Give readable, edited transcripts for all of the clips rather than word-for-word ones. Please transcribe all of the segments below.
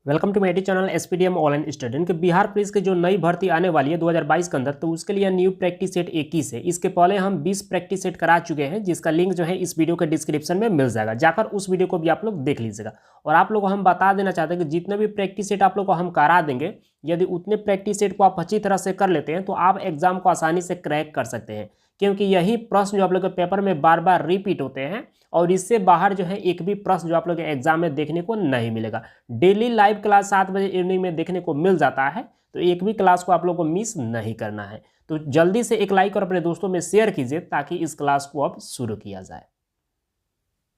Welcome to medi channel SPDM online student के Bihar police की जो नई भर्ती आने वाली है 2022 के अंदर, तो उसके लिए न्यू प्रैक्टिस सेट 21 है। इसके पहले हम 20 प्रैक्टिस सेट करा चुके हैं, जिसका लिंक जो है इस वीडियो के डिस्क्रिप्शन में मिल जाएगा। जाकर उस वीडियो को भी आप लोग देख लीजिएगा। और आप लोग को हम बता देना चाहते हैं कि जितने भी प्रैक्टिस सेट आप लोग को हम करा देंगे, यदि उतने प्रैक्टिस सेट को आप अच्छी तरह से कर लेते हैं तो आप एग्जाम को आसानी से क्रैक कर सकते हैं, क्योंकि यही प्रश्न जो आप लोग के पेपर में बार बार रिपीट होते हैं और इससे बाहर जो है एक भी प्रश्न जो आप लोग के एग्जाम में देखने को नहीं मिलेगा। डेली लाइव क्लास 7 बजे इवनिंग में देखने को मिल जाता है, तो एक भी क्लास को आप लोग को मिस नहीं करना है। तो जल्दी से एक लाइक और अपने दोस्तों में शेयर कीजिए ताकि इस क्लास को अब शुरू किया जाए।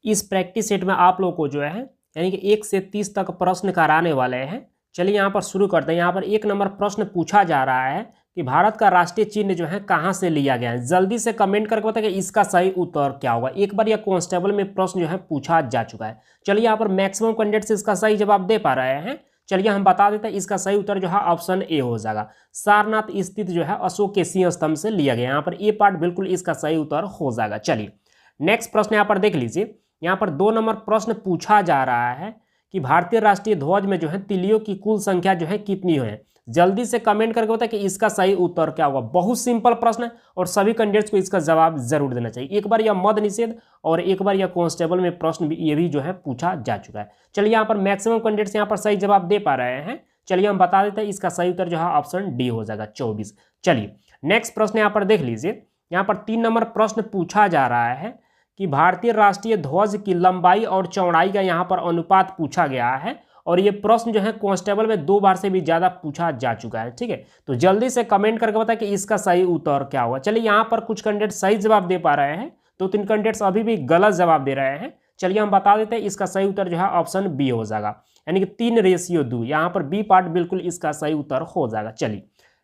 इस प्रैक्टिस सेट में आप लोग को जो है यानी कि 1 से 30 तक प्रश्न कराने वाले हैं। चलिए यहाँ पर शुरू करते हैं। यहाँ पर 1 नंबर प्रश्न पूछा जा रहा है कि भारत का राष्ट्रीय चिन्ह जो है कहाँ से लिया गया है। जल्दी से कमेंट करके बताइए कि इसका सही उत्तर क्या होगा। एक बार यह कांस्टेबल में प्रश्न जो है पूछा जा चुका है। चलिए यहाँ पर मैक्सिमम कैंडिडेट्स इसका सही जवाब दे पा रहे हैं। चलिए हम बता देते हैं, इसका सही उत्तर जो है ऑप्शन ए हो जाएगा। सारनाथ स्थित जो है अशोक के सिंह स्तंभ से लिया गया। यहाँ पर ए पार्ट बिल्कुल इसका सही उत्तर हो जाएगा। चलिए नेक्स्ट प्रश्न यहाँ पर देख लीजिए। यहाँ पर 2 नंबर प्रश्न पूछा जा रहा है कि भारतीय राष्ट्रीय ध्वज में जो है तिलियों की कुल संख्या जो है कितनी है। जल्दी से कमेंट करके बताएं कि इसका सही उत्तर क्या होगा। बहुत सिंपल प्रश्न है और सभी कैंडिडेट्स को इसका जवाब जरूर देना चाहिए। एक बार यह मद निषेध और एक बार यह कांस्टेबल में प्रश्न भी ये भी जो है पूछा जा चुका है। चलिए यहाँ पर मैक्सिमम कैंडिडेट्स यहाँ पर सही जवाब दे पा रहे हैं। चलिए हम बता देते हैं, इसका सही उत्तर जो है ऑप्शन डी हो जाएगा 24। चलिए नेक्स्ट प्रश्न यहाँ पर देख लीजिए। यहाँ पर 3 नंबर प्रश्न पूछा जा रहा है कि भारतीय राष्ट्रीय ध्वज की लंबाई और चौड़ाई का यहाँ पर अनुपात पूछा गया है और ये प्रश्न जो है कांस्टेबल में 2 बार से भी ज़्यादा पूछा जा चुका है। ठीक है, तो जल्दी से कमेंट करके बताएं कि इसका सही उत्तर क्या होगा। चलिए यहाँ पर कुछ कैंडिडेट सही जवाब दे पा रहे हैं, 2-3 कैंडिडेट्स अभी भी गलत जवाब दे रहे हैं। चलिए हम बता देते हैं, इसका सही उत्तर जो है ऑप्शन बी हो जाएगा, यानी कि 3:2। यहाँ पर बी पार्ट बिल्कुल इसका सही उत्तर हो जाएगा। चलिए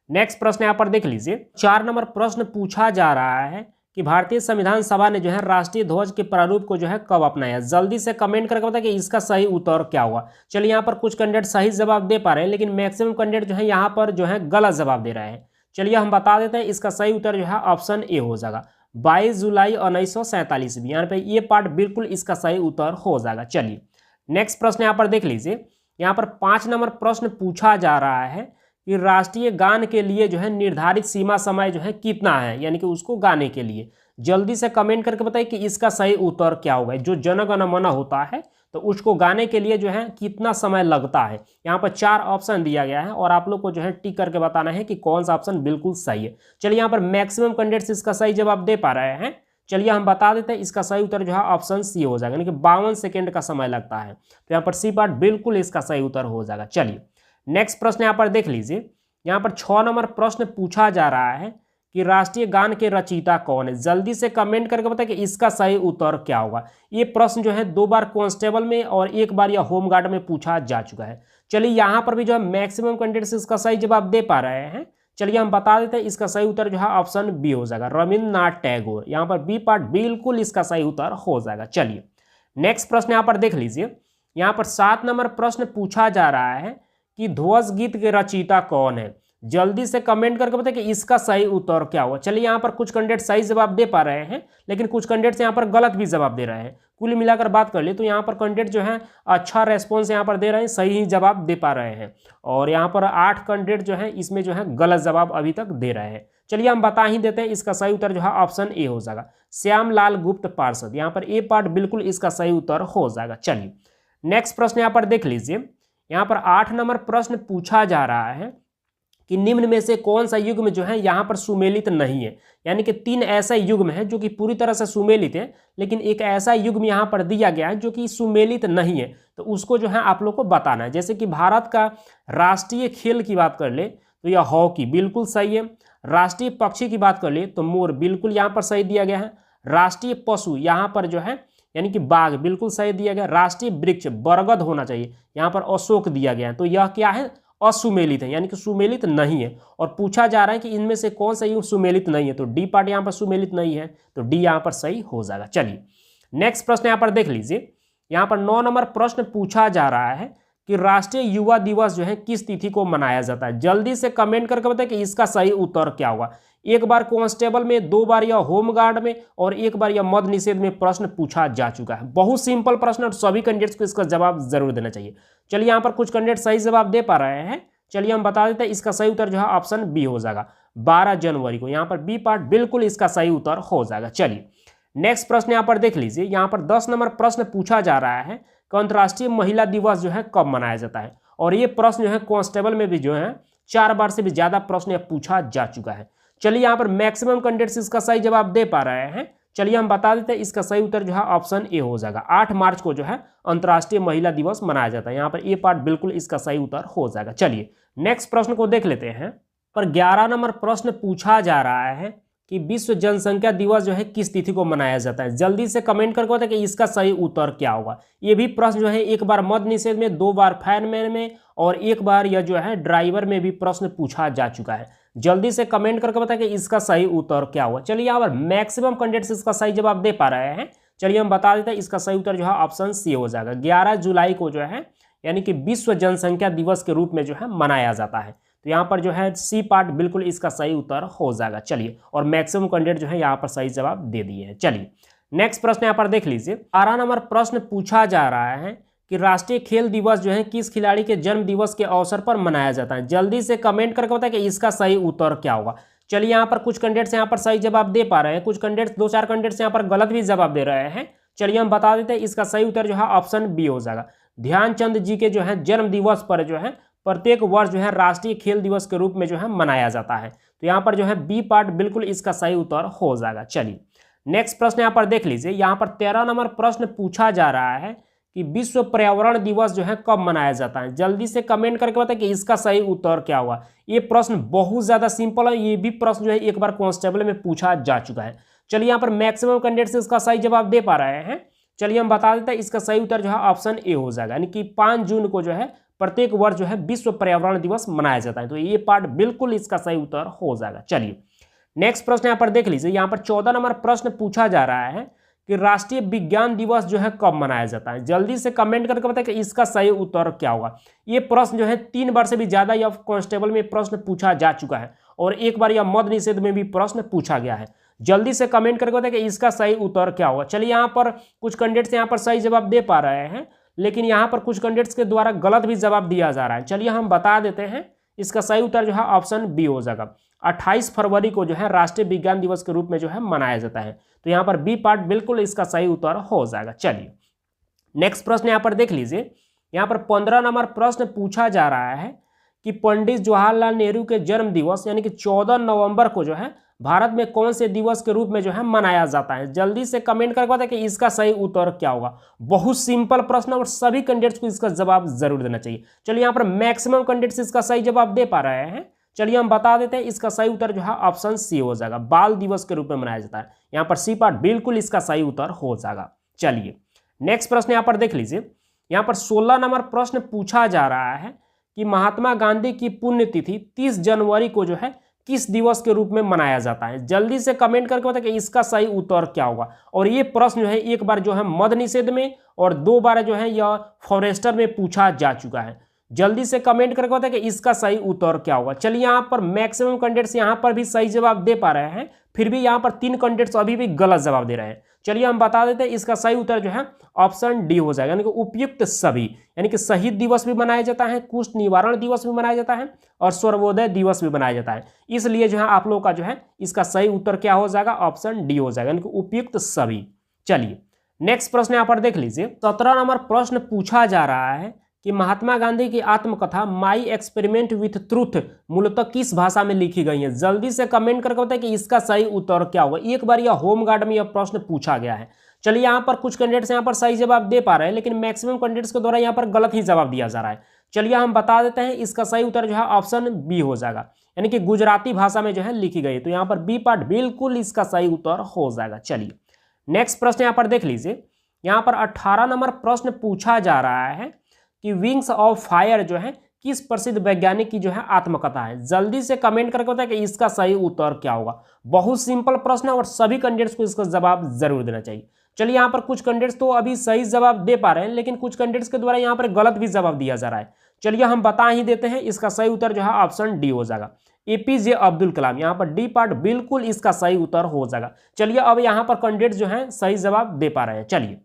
नेक्स्ट प्रश्न यहाँ पर देख लीजिए। 4 नंबर प्रश्न पूछा जा रहा है कि भारतीय संविधान सभा ने जो है राष्ट्रीय ध्वज के प्रारूप को जो है कब अपनाया। जल्दी से कमेंट करके बताएं कि इसका सही उत्तर क्या हुआ। चलिए यहाँ पर कुछ कैंडिडेट सही जवाब दे पा रहे हैं, लेकिन मैक्सिमम कैंडिडेट जो है यहाँ पर जो है गलत जवाब दे रहे हैं। चलिए हम बता देते हैं, इसका सही उत्तर जो है ऑप्शन ए हो जाएगा, 22 जुलाई 1947 में। यहाँ पे ये पार्ट बिल्कुल इसका सही उत्तर हो जाएगा। चलिए नेक्स्ट प्रश्न यहाँ पर देख लीजिए। यहाँ पर 5 नंबर प्रश्न पूछा जा रहा है कि राष्ट्रीय गान के लिए जो है निर्धारित सीमा समय जो है कितना है, यानी कि उसको गाने के लिए। जल्दी से कमेंट करके बताइए कि इसका सही उत्तर क्या होगा। जो जन गण मन होता है तो उसको गाने के लिए जो है कितना समय लगता है। यहाँ पर 4 ऑप्शन दिया गया है और आप लोग को जो है टिक करके बताना है कि कौन सा ऑप्शन बिल्कुल सही है। चलिए यहाँ पर मैक्सिमम कैंडिडेट्स इसका सही जवाब दे पा रहे हैं। चलिए हम बता देते हैं, इसका सही उत्तर जो है ऑप्शन सी हो जाएगा, यानी कि 52 सेकेंड का समय लगता है। तो यहाँ पर सी पार्ट बिल्कुल इसका सही उत्तर हो जाएगा। चलिए नेक्स्ट प्रश्न यहाँ पर देख लीजिए। यहाँ पर 6 नंबर प्रश्न पूछा जा रहा है कि राष्ट्रीय गान के रचयिता कौन है। जल्दी से कमेंट करके बताएं कि इसका सही उत्तर क्या होगा। ये प्रश्न जो है 2 बार कांस्टेबल में और 1 बार यह होमगार्ड में पूछा जा चुका है। चलिए यहाँ पर भी जो है मैक्सिमम कैंडिडेट्स इसका सही जवाब दे पा रहे हैं। चलिए हम बता देते हैं, इसका सही उत्तर जो है ऑप्शन बी हो जाएगा, रविन्द्रनाथ टैगोर। यहाँ पर बी पार्ट बिल्कुल इसका सही उत्तर हो जाएगा। चलिए नेक्स्ट प्रश्न यहाँ पर देख लीजिए। यहाँ पर 7 नंबर प्रश्न पूछा जा रहा है कि ध्वज गीत के रचयिता कौन है। जल्दी से कमेंट करके बताएं कि इसका सही उत्तर क्या हुआ। चलिए यहाँ पर कुछ कैंडिडेट सही जवाब दे पा रहे हैं, लेकिन कुछ कैंडिडेट्स यहाँ पर गलत भी जवाब दे रहे हैं। कुल मिलाकर बात कर ले तो यहाँ पर कैंडिडेट जो है अच्छा रेस्पॉन्स यहाँ पर दे रहे हैं, सही ही जवाब दे पा रहे हैं। और यहाँ पर 8 कैंडिडेट जो है इसमें जो है गलत जवाब अभी तक दे रहे हैं। चलिए हम बता ही देते हैं, इसका सही उत्तर जो है ऑप्शन ए हो जाएगा, श्यामलाल गुप्त पार्षद। यहाँ पर ए पार्ट बिल्कुल इसका सही उत्तर हो जाएगा। चलिए नेक्स्ट प्रश्न यहाँ पर देख लीजिए। यहाँ पर 8 नंबर प्रश्न पूछा जा रहा है कि निम्न में से कौन सा युग्म जो है यहाँ पर सुमेलित नहीं है। यानी कि 3 ऐसा युग्म है जो कि पूरी तरह से सुमेलित है, लेकिन एक ऐसा युग्म यहाँ पर दिया गया है जो कि सुमेलित नहीं है, तो उसको जो है आप लोग को बताना है। जैसे कि भारत का राष्ट्रीय खेल की बात कर ले तो यह हॉकी बिल्कुल सही है। राष्ट्रीय पक्षी की बात कर ले तो मोर बिल्कुल यहाँ पर सही दिया गया है। राष्ट्रीय पशु यहाँ पर जो है यानी कि बाघ बिल्कुल सही दिया गया। राष्ट्रीय वृक्ष बरगद होना चाहिए, यहाँ पर अशोक दिया गया है। तो यह क्या है, असुमेलित है, यानी कि सुमेलित नहीं है। और पूछा जा रहा है कि इनमें से कौन सा युग्म सुमेलित नहीं है, तो डी पार्ट यहाँ पर सुमेलित नहीं है, तो डी यहाँ पर सही हो जाएगा। चलिए नेक्स्ट प्रश्न यहाँ पर देख लीजिए। यहाँ पर 9 नंबर प्रश्न पूछा जा रहा है कि राष्ट्रीय युवा दिवस जो है किस तिथि को मनाया जाता है। जल्दी से कमेंट करके बताएं कि इसका सही उत्तर क्या होगा। एक बार कांस्टेबल में, 2 बार या होमगार्ड में और 1 बार या मद्य निषेध में प्रश्न पूछा जा चुका है। बहुत सिंपल प्रश्न और सभी कैंडिडेट्स को इसका जवाब जरूर देना चाहिए। चलिए यहाँ पर कुछ कैंडिडेट सही जवाब दे पा रहे हैं। चलिए हम बता देते हैं, इसका सही उत्तर जो है ऑप्शन बी हो जाएगा, 12 जनवरी को। यहाँ पर बी पार्ट बिल्कुल इसका सही उत्तर हो जाएगा। चलिए नेक्स्ट प्रश्न यहाँ पर देख लीजिए। यहाँ पर 10 नंबर प्रश्न पूछा जा रहा है कि अंतर्राष्ट्रीय महिला दिवस जो है कब मनाया जाता है। और ये प्रश्न जो है कांस्टेबल में भी जो है 4 बार से भी ज्यादा प्रश्न पूछा जा चुका है। चलिए यहाँ पर मैक्सिमम कैंडिडेट्स इसका सही जवाब दे पा रहे हैं। चलिए हम बता देते हैं, इसका सही उत्तर जो है ऑप्शन ए हो जाएगा। 8 मार्च को जो है अंतर्राष्ट्रीय महिला दिवस मनाया जाता है। यहाँ पर ए पार्ट बिल्कुल इसका सही उत्तर हो जाएगा। चलिए नेक्स्ट प्रश्न को देख लेते हैं। पर 11 नंबर प्रश्न पूछा जा रहा है कि विश्व जनसंख्या दिवस जो है किस तिथि को मनाया जाता है। जल्दी से कमेंट करके बताएं कि इसका सही उत्तर क्या होगा। ये भी प्रश्न जो है 1 बार मद्य निषेध में, 2 बार फायरमैन में और 1 बार यह जो है ड्राइवर में भी प्रश्न पूछा जा चुका है। जल्दी से कमेंट करके बताएं कि इसका सही उत्तर क्या होगा। चलिए यहाँ पर मैक्सिमम कैंडिडेट्स इसका सही जवाब दे पा रहे हैं। चलिए हम बता देते हैं, इसका सही उत्तर जो है ऑप्शन सी हो जाएगा। 11 जुलाई को जो है यानी कि विश्व जनसंख्या दिवस के रूप में जो है मनाया जाता है। तो यहाँ पर जो है सी पार्ट बिल्कुल इसका सही उत्तर हो जाएगा। चलिए और मैक्सिमम कैंडिडेट जो है यहाँ पर सही जवाब दे दिए हैं। चलिए नेक्स्ट प्रश्न यहाँ पर देख लीजिए। 12 नंबर प्रश्न पूछा जा रहा है कि राष्ट्रीय खेल दिवस जो है किस खिलाड़ी के जन्म दिवस के अवसर पर मनाया जाता है। जल्दी से कमेंट करके बताएं कि इसका सही उत्तर क्या होगा। चलिए यहाँ पर कुछ कैंडिडेट्स यहाँ पर सही जवाब दे पा रहे हैं, कुछ कैंडिडेट्स 2-4 कैंडिडेट्स यहाँ पर गलत भी जवाब दे रहे हैं। चलिए हम बता देते हैं, इसका सही उत्तर जो है ऑप्शन बी हो जाएगा। ध्यानचंद जी के जो है जन्म दिवस पर जो है प्रत्येक वर्ष जो है राष्ट्रीय खेल दिवस के रूप में जो है मनाया जाता है। तो यहाँ पर जो है बी पार्ट बिल्कुल इसका सही उत्तर हो जाएगा। चलिए नेक्स्ट प्रश्न यहाँ पर देख लीजिए। यहाँ पर 13 नंबर प्रश्न पूछा जा रहा है कि विश्व पर्यावरण दिवस जो है कब मनाया जाता है। जल्दी से कमेंट करके बताएं कि इसका सही उत्तर क्या होगा। ये प्रश्न बहुत ज़्यादा सिंपल है। ये भी प्रश्न जो है 1 बार कांस्टेबल में पूछा जा चुका है। चलिए यहाँ पर मैक्सिमम कैंडिडेट्स इसका सही जवाब दे पा रहे हैं। चलिए हम बता देते हैं, इसका सही उत्तर जो है ऑप्शन ए हो जाएगा, यानी कि 5 जून को जो है प्रत्येक वर्ष जो है विश्व पर्यावरण दिवस मनाया जाता है। तो ये पार्ट बिल्कुल इसका सही उत्तर हो जाएगा। चलिए नेक्स्ट प्रश्न यहाँ पर देख लीजिए। यहाँ पर 14 नंबर प्रश्न पूछा जा रहा है कि राष्ट्रीय विज्ञान दिवस जो है कब मनाया जाता है। जल्दी से कमेंट करके बताएं कि इसका सही उत्तर क्या होगा। ये प्रश्न जो है 3 बार से भी ज्यादा या कांस्टेबल में प्रश्न पूछा जा चुका है और 1 बार या मद्य निषेध में भी प्रश्न पूछा गया है। जल्दी से कमेंट करके बताएं कि इसका सही उत्तर क्या होगा। चलिए यहाँ पर कुछ कैंडिडेट्स यहाँ पर सही जवाब दे पा रहे हैं, लेकिन यहाँ पर कुछ कैंडिडेट्स के द्वारा गलत भी जवाब दिया जा रहा है। चलिए हम बता देते हैं, इसका सही उत्तर जो है ऑप्शन बी हो जाएगा। 28 फरवरी को जो है राष्ट्रीय विज्ञान दिवस के रूप में जो है मनाया जाता है। तो यहाँ पर बी पार्ट बिल्कुल इसका सही उत्तर हो जाएगा। चलिए नेक्स्ट प्रश्न यहाँ पर देख लीजिए। यहाँ पर 15 नंबर प्रश्न पूछा जा रहा है कि पंडित जवाहरलाल नेहरू के जन्म दिवस यानी कि 14 नवंबर को जो है भारत में कौन से दिवस के रूप में जो है मनाया जाता है। जल्दी से कमेंट करके बताएं कि इसका सही उत्तर क्या होगा। बहुत सिंपल प्रश्न और सभी कैंडिडेट्स को इसका जवाब जरूर देना चाहिए। चलिए यहाँ पर मैक्सिमम कैंडिडेट्स इसका सही जवाब दे पा रहे हैं। चलिए हम बता देते हैं, इसका सही उत्तर जो है ऑप्शन सी हो जाएगा। बाल दिवस के रूप में मनाया जाता है। यहाँ पर सी पार्ट बिल्कुल इसका सही उत्तर हो जाएगा। चलिए नेक्स्ट प्रश्न यहाँ पर देख लीजिए। यहाँ पर 16 नंबर प्रश्न पूछा जा रहा है कि महात्मा गांधी की पुण्यतिथि 30 जनवरी को जो है किस दिवस के रूप में मनाया जाता है। जल्दी से कमेंट करके बताएं कि इसका सही उत्तर क्या होगा। और ये प्रश्न जो है 1 बार जो है मद्य निषेध में और 2 बार जो है यह फॉरेस्टर में पूछा जा चुका है। जल्दी से कमेंट करके बताएं कि इसका सही उत्तर क्या होगा। चलिए यहाँ पर मैक्सिमम कैंडिडेट्स यहाँ पर भी सही जवाब दे पा रहे हैं, फिर भी यहाँ पर 3 कैंडिडेट्स अभी भी गलत जवाब दे रहे हैं। चलिए हम बता देते हैं, इसका सही उत्तर जो है ऑप्शन डी हो जाएगा, यानी कि उपयुक्त सभी। यानी कि शहीद दिवस भी मनाया जाता है, कुष्ठ निवारण दिवस भी मनाया जाता है और सर्वोदय दिवस भी मनाया जाता है। इसलिए जो है आप लोगों का जो है इसका सही उत्तर क्या हो जाएगा, ऑप्शन डी हो जाएगा, यानी कि उपयुक्त सभी। चलिए नेक्स्ट प्रश्न यहाँ पर देख लीजिए। 17 नंबर प्रश्न पूछा जा रहा है कि महात्मा गांधी की आत्मकथा माई एक्सपेरिमेंट विथ ट्रूथ मूलतः किस भाषा में लिखी गई है। जल्दी से कमेंट करके बताएं कि इसका सही उत्तर क्या होगा। 1 बार यह होमगार्ड में यह प्रश्न पूछा गया है। चलिए यहाँ पर कुछ कैंडिडेट्स यहाँ पर सही जवाब दे पा रहे हैं, लेकिन मैक्सिमम कैंडिडेट्स के द्वारा यहाँ पर गलत ही जवाब दिया जा रहा है। चलिए हम बता देते हैं, इसका सही उत्तर जो है ऑप्शन बी हो जाएगा, यानी कि गुजराती भाषा में जो है लिखी गई है। तो यहाँ पर बी पार्ट बिल्कुल इसका सही उत्तर हो जाएगा। चलिए नेक्स्ट प्रश्न यहाँ पर देख लीजिए। यहाँ पर 18 नंबर प्रश्न पूछा जा रहा है कि विंग्स ऑफ फायर जो है किस प्रसिद्ध वैज्ञानिक की जो है आत्मकथा है। जल्दी से कमेंट करके बताएं कि इसका सही उत्तर क्या होगा। बहुत सिंपल प्रश्न है और सभी कैंडिडेट्स को इसका जवाब जरूर देना चाहिए। चलिए यहाँ पर कुछ कैंडिडेट्स तो अभी सही जवाब दे पा रहे हैं, लेकिन कुछ कैंडिडेट्स के द्वारा यहाँ पर गलत भी जवाब दिया जा रहा है। चलिए हम बता ही देते हैं, इसका सही उत्तर जो है ऑप्शन डी हो जाएगा, एपीजे अब्दुल कलाम। यहाँ पर डी पार्ट बिल्कुल इसका सही उत्तर हो जाएगा। चलिए अब यहाँ पर कैंडिडेट जो है सही जवाब दे पा रहे हैं। चलिए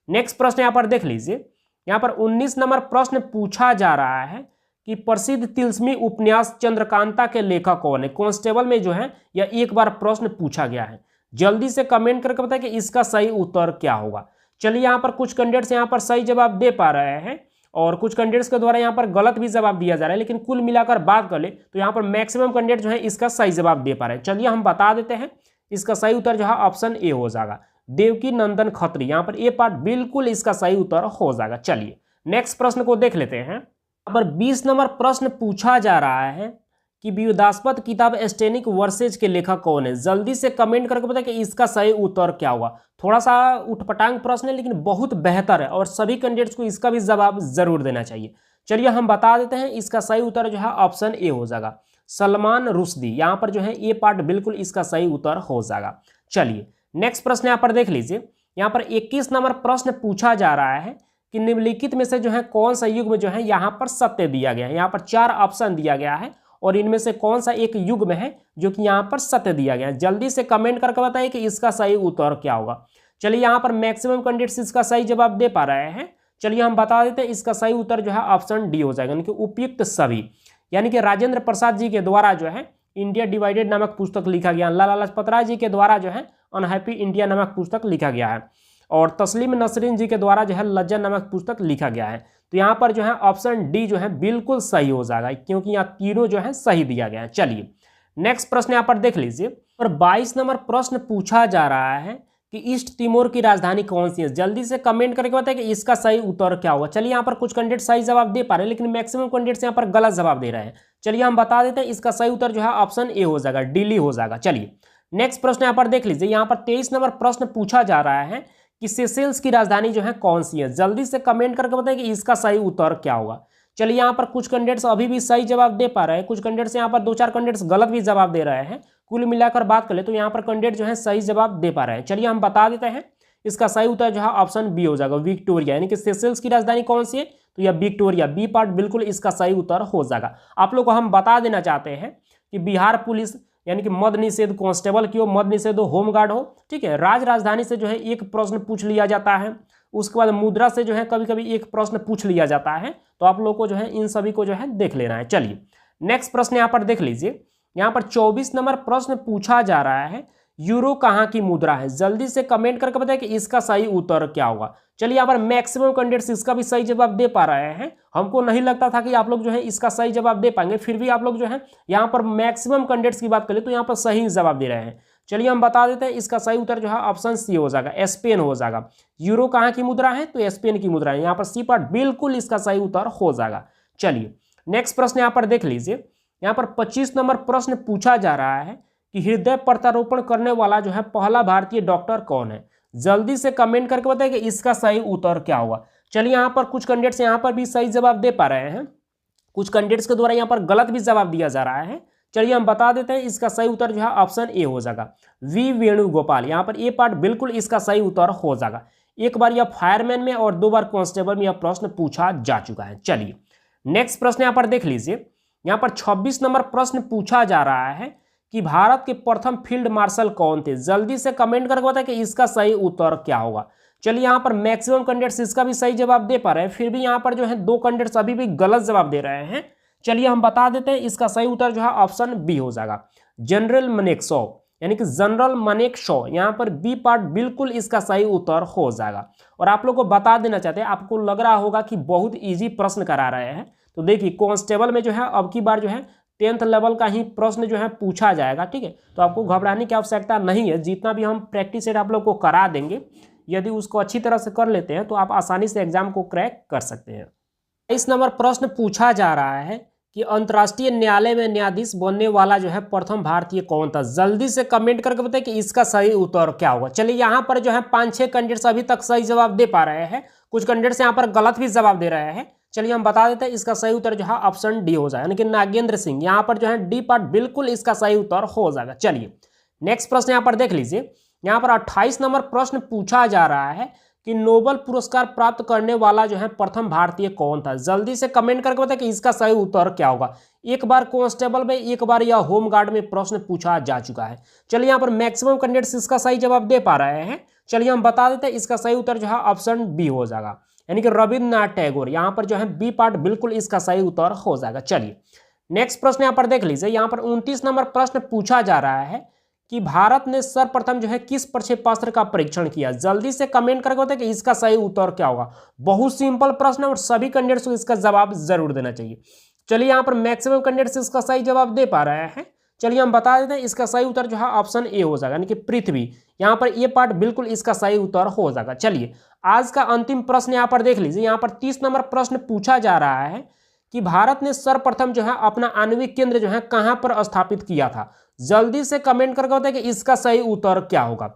नेक्स्ट प्रश्न यहाँ पर देख लीजिए। यहाँ पर 19 नंबर प्रश्न पूछा जा रहा है कि प्रसिद्ध तिलस्मी उपन्यास चंद्रकांता के लेखक कौन है। कांस्टेबल में जो है यह एक बार प्रश्न पूछा गया है। जल्दी से कमेंट करके बताएं कि इसका सही उत्तर क्या होगा। चलिए यहाँ पर कुछ कैंडिडेट्स यहाँ पर सही जवाब दे पा रहे हैं और कुछ कैंडिडेट्स के द्वारा यहाँ पर गलत भी जवाब दिया जा रहा है, लेकिन कुल मिलाकर बात कर ले तो यहाँ पर मैक्सिमम कैंडिडेट जो है इसका सही जवाब दे पा रहे हैं। चलिए हम बता देते हैं, इसका सही उत्तर जो है ऑप्शन ए हो जाएगा, देवकी नंदन खत्री। यहाँ पर ए पार्ट बिल्कुल इसका सही उत्तर हो जाएगा। चलिए नेक्स्ट प्रश्न को देख लेते हैं। यहाँ पर 20 नंबर प्रश्न पूछा जा रहा है कि विवादास्पद किताब एस्टेनिक वर्सेज के लेखक कौन है। जल्दी से कमेंट करके बताएं कि इसका सही उत्तर क्या हुआ। थोड़ा सा उठपटांग प्रश्न है, लेकिन बहुत बेहतर है और सभी कैंडिडेट्स को इसका भी जवाब जरूर देना चाहिए। चलिए हम बता देते हैं, इसका सही उत्तर जो है ऑप्शन ए हो जाएगा, सलमान रुश्दी। यहाँ पर जो है ए पार्ट बिल्कुल इसका सही उत्तर हो जाएगा। चलिए नेक्स्ट प्रश्न यहाँ पर देख लीजिए। यहाँ पर 21 नंबर प्रश्न पूछा जा रहा है कि निम्नलिखित में से जो है कौन सा युग्म जो है यहाँ पर सत्य दिया गया है। यहाँ पर 4 ऑप्शन दिया गया है और इनमें से कौन सा एक युग्म है जो कि यहाँ पर सत्य दिया गया है। जल्दी से कमेंट करके बताइए कि इसका सही उत्तर क्या होगा। चलिए यहाँ पर मैक्सिमम कैंडिडेट्स इसका सही जवाब दे पा रहे हैं। चलिए हम बता देते हैं, इसका सही उत्तर जो है ऑप्शन डी हो जाएगा, यानी कि उपयुक्त सभी। यानी कि राजेंद्र प्रसाद जी के द्वारा जो है इंडिया डिवाइडेड नामक पुस्तक लिखा गया, लाला लाजपत राय जी के द्वारा जो है अनहैप्पी इंडिया नामक पुस्तक लिखा गया है और तस्लीम नसरीन जी के द्वारा जो है लज्जा नामक पुस्तक लिखा गया है। तो यहाँ पर जो है ऑप्शन डी जो है बिल्कुल सही हो जाएगा, क्योंकि यहाँ तीनों जो है सही दिया गया है। चलिए नेक्स्ट प्रश्न यहाँ पर देख लीजिए। और 22 नंबर प्रश्न पूछा जा रहा है कि ईस्ट तिमोर की राजधानी कौन सी है। जल्दी से कमेंट करके बताएं कि इसका सही उत्तर क्या होगा। चलिए यहाँ पर कुछ कैंडिडेट सही जवाब दे पा रहे हैं, लेकिन मैक्सिमम कैंडिडेट्स यहाँ पर गलत जवाब दे रहे हैं। चलिए हम बता देते हैं, इसका सही उत्तर जो है ऑप्शन ए हो जाएगा, दिल्ली हो जाएगा। चलिए नेक्स्ट प्रश्न यहाँ पर देख लीजिए। यहाँ पर 23 नंबर प्रश्न पूछा जा रहा है कि सेशेल्स की राजधानी जो है कौन सी है। जल्दी से कमेंट करके बताएं कि इसका सही उत्तर क्या होगा। चलिए यहाँ पर कुछ कैंडिडेट्स अभी भी सही जवाब दे पा रहे हैं, कुछ कैंडिडेट्स यहाँ पर 2-4 कैंडिडेट्स गलत भी जवाब दे रहे हैं। कुल मिलाकर बात करें तो यहाँ पर कैंडिडेट जो है सही जवाब दे पा रहे हैं। चलिए हम बता देते हैं, इसका सही उत्तर जो है ऑप्शन बी हो जाएगा, विक्टोरिया। यानी कि सेशेल्स की राजधानी कौन सी है, तो यह विक्टोरिया, बी पार्ट बिल्कुल इसका सही उत्तर हो जाएगा। आप लोग को हम बता देना चाहते हैं कि बिहार पुलिस यानी कि मद निषेध कांस्टेबल की हो, मद निषेध हो, होमगार्ड हो, ठीक है, राजधानी से जो है एक प्रश्न पूछ लिया जाता है। उसके बाद मुद्रा से जो है कभी कभी एक प्रश्न पूछ लिया जाता है। तो आप लोग को जो है इन सभी को जो है देख लेना है। चलिए नेक्स्ट प्रश्न यहाँ पर देख लीजिए। यहाँ पर 24 नंबर प्रश्न पूछा जा रहा है, यूरो कहाँ की मुद्रा है। जल्दी से कमेंट करके बताएं कि इसका सही उत्तर क्या होगा। चलिए यहाँ पर मैक्सिमम कैंडिडेट्स इसका भी सही जवाब दे पा रहे हैं। हमको नहीं लगता था कि आप लोग जो है इसका सही जवाब दे पाएंगे, फिर भी आप लोग जो है यहाँ पर मैक्सिमम कैंडिडेट्स की बात करें तो यहाँ पर सही जवाब दे रहे हैं। चलिए हम बता देते हैं, इसका सही उत्तर जो है ऑप्शन सी हो जाएगा, स्पेन हो जाएगा। यूरो कहाँ की मुद्रा है, तो स्पेन की मुद्रा है। यहाँ पर सी पार्ट बिल्कुल इसका सही उत्तर हो जाएगा। चलिए नेक्स्ट प्रश्न यहाँ पर देख लीजिए। यहाँ पर 25 नंबर प्रश्न पूछा जा रहा है कि हृदय प्रत्यारोपण करने वाला जो है पहला भारतीय डॉक्टर कौन है। जल्दी से कमेंट करके बताइए कि इसका सही उत्तर क्या होगा। चलिए यहाँ पर कुछ कैंडिडेट्स यहाँ पर भी सही जवाब दे पा रहे हैं, कुछ कैंडिडेट्स के द्वारा यहाँ पर गलत भी जवाब दिया जा रहा है। चलिए हम बता देते हैं, इसका सही उत्तर जो है ऑप्शन ए हो जाएगा, वी वेणुगोपाल। यहाँ पर ए पार्ट बिल्कुल इसका सही उत्तर हो जाएगा। एक बार यह फायरमैन में और 2 बार कांस्टेबल में यह प्रश्न पूछा जा चुका है। चलिए नेक्स्ट प्रश्न यहाँ पर देख लीजिए। यहाँ पर 26 नंबर प्रश्न पूछा जा रहा है कि भारत के प्रथम फील्ड मार्शल कौन थे। जल्दी से कमेंट करके बताएं कि इसका सही उत्तर क्या होगा। चलिए यहाँ पर मैक्सिमम कैंडिडेट्स इसका भी सही जवाब दे पा रहे हैं, फिर भी यहाँ पर जो है 2 कैंडिडेट्स अभी भी गलत जवाब दे रहे हैं। चलिए हम बता देते हैं, इसका सही उत्तर जो है ऑप्शन बी हो जाएगा, जनरल मानेकशॉ, यानी कि जनरल मानेकशॉ। यहाँ पर बी पार्ट बिल्कुल इसका सही उत्तर हो जाएगा। और आप लोग को बता देना चाहते हैं, आपको लग रहा होगा कि बहुत ईजी प्रश्न करा रहे हैं, तो देखिए कांस्टेबल में जो है अब की बार जो है 10th लेवल का ही प्रश्न जो है पूछा जाएगा, ठीक है। तो आपको घबराने की आवश्यकता नहीं है, जितना भी हम प्रैक्टिस सेट आप लोग को करा देंगे, यदि उसको अच्छी तरह से कर लेते हैं तो आप आसानी से एग्जाम को क्रैक कर सकते हैं। 23 नंबर प्रश्न पूछा जा रहा है कि अंतर्राष्ट्रीय न्यायालय में न्यायाधीश बनने वाला जो है प्रथम भारतीय कौन था। जल्दी से कमेंट करके बताएं कि इसका सही उत्तर क्या होगा। चलिए यहाँ पर जो है 5-6 कैंडिडेट्स अभी तक सही जवाब दे पा रहे हैं, कुछ कैंडिडेट्स यहाँ पर गलत भी जवाब दे रहे हैं। चलिए हम बता देते हैं, इसका सही उत्तर जो है ऑप्शन डी हो जाएगा, यानी कि नागेंद्र सिंह। यहाँ पर जो है डी पार्ट बिल्कुल इसका सही उत्तर हो जाएगा। चलिए नेक्स्ट प्रश्न यहाँ पर देख लीजिए। यहाँ पर 28 नंबर प्रश्न पूछा जा रहा है कि नोबेल पुरस्कार प्राप्त करने वाला जो है प्रथम भारतीय कौन था। जल्दी से कमेंट करके बताएं कि इसका सही उत्तर क्या होगा। एक बार कांस्टेबल में, एक बार या होमगार्ड में प्रश्न पूछा जा चुका है। चलिए यहाँ पर मैक्सिमम कैंडिडेट्स इसका सही जवाब दे पा रहे हैं। चलिए हम बता देते हैं, इसका सही उत्तर जो है ऑप्शन बी हो जाएगा, यानी कि रविन्द्रनाथ टैगोर। यहाँ पर जो है बी पार्ट बिल्कुल इसका सही उत्तर हो जाएगा। चलिए नेक्स्ट प्रश्न यहाँ पर देख लीजिए। यहाँ पर 29 नंबर प्रश्न पूछा जा रहा है कि भारत ने सर्वप्रथम जो है किस प्रक्षेपास्त्र का परीक्षण किया। जल्दी से कमेंट करके बताएं कि इसका सही उत्तर क्या होगा। बहुत सिंपल प्रश्न है और सभी कैंडिडेट्स को इसका जवाब जरूर देना चाहिए। चलिए यहाँ पर मैक्सिमम कैंडिडेट्स इसका सही जवाब दे पा रहे हैं। चलिए हम बता देते हैं, इसका सही उत्तर जो है ऑप्शन ए हो जाएगा, यानी कि पृथ्वी। यहाँ पर ये पार्ट बिल्कुल इसका सही उत्तर हो जाएगा। चलिए आज का अंतिम प्रश्न यहाँ पर देख लीजिए। यहाँ पर 30 नंबर प्रश्न पूछा जा रहा है कि भारत ने सर्वप्रथम जो है अपना आणविक केंद्र जो है कहां पर स्थापित किया था। जल्दी से कमेंट करके बताएं कि इसका सही उत्तर क्या होगा।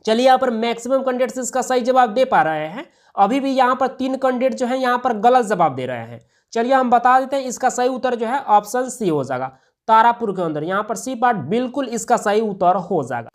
चलिए यहाँ पर मैक्सिमम कैंडिडेट्स इसका सही जवाब दे पा रहे हैं। अभी भी यहाँ पर 3 कैंडिडेट जो है यहाँ पर गलत जवाब दे रहे हैं। चलिए हम बता देते हैं, इसका सही उत्तर जो है ऑप्शन सी हो जाएगा, तारापुर के अंदर। यहाँ पर सी पार्ट बिल्कुल इसका सही उत्तर हो जाएगा।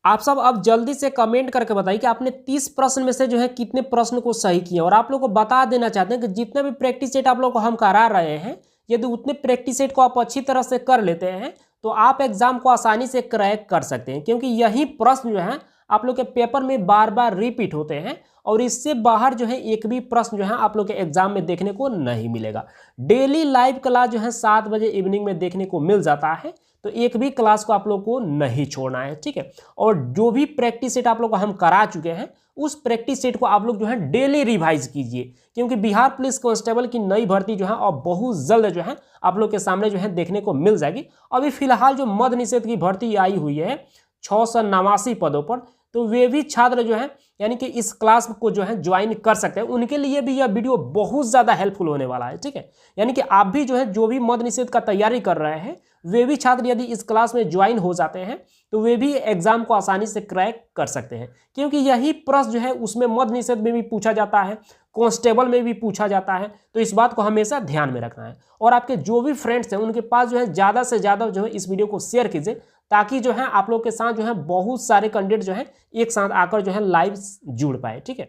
आप सब अब जल्दी से कमेंट करके बताइए कि आपने 30 प्रश्न में से जो है कितने प्रश्न को सही किए। और आप लोग को बता देना चाहते हैं कि जितने भी प्रैक्टिस सेट आप लोग को हम करा रहे हैं, यदि उतने प्रैक्टिस सेट को आप अच्छी तरह से कर लेते हैं तो आप एग्जाम को आसानी से क्रैक कर सकते हैं, क्योंकि यही प्रश्न जो है आप लोग के पेपर में बार बार रिपीट होते हैं और इससे बाहर जो है एक भी प्रश्न जो है आप लोग के एग्जाम में देखने को नहीं मिलेगा। डेली लाइव क्लास जो है 7 बजे इवनिंग में देखने को मिल जाता है, तो एक भी क्लास को आप लोग को नहीं छोड़ना है, ठीक है। और जो भी प्रैक्टिस सेट आप लोग को हम करा चुके हैं उस प्रैक्टिस सेट को आप लोग जो है डेली रिवाइज कीजिए, क्योंकि बिहार पुलिस कांस्टेबल की नई भर्ती जो है और बहुत जल्द जो है आप लोग के सामने जो है देखने को मिल जाएगी। अभी फिलहाल जो मद्य निषेध की भर्ती आई हुई है 689 पदों पर, तो वे भी छात्र जो है यानी कि इस क्लास को जो है ज्वाइन कर सकते हैं। उनके लिए भी यह वीडियो बहुत ज़्यादा हेल्पफुल होने वाला है, ठीक है। यानी कि आप भी जो है जो भी मद्य निषेध का तैयारी कर रहे हैं, वे भी छात्र यदि इस क्लास में ज्वाइन हो जाते हैं तो वे भी एग्जाम को आसानी से क्रैक कर सकते हैं, क्योंकि यही प्रश्न जो है उसमें मद्य निषेध में भी पूछा जाता है, कांस्टेबल में भी पूछा जाता है। तो इस बात को हमेशा ध्यान में रखना है। और आपके जो भी फ्रेंड्स हैं उनके पास जो है ज़्यादा से ज़्यादा जो है इस वीडियो को शेयर कीजिए, ताकि जो है आप लोग के साथ जो है बहुत सारे कैंडिडेट जो है एक साथ आकर जो है लाइव जुड़ पाए, ठीक है।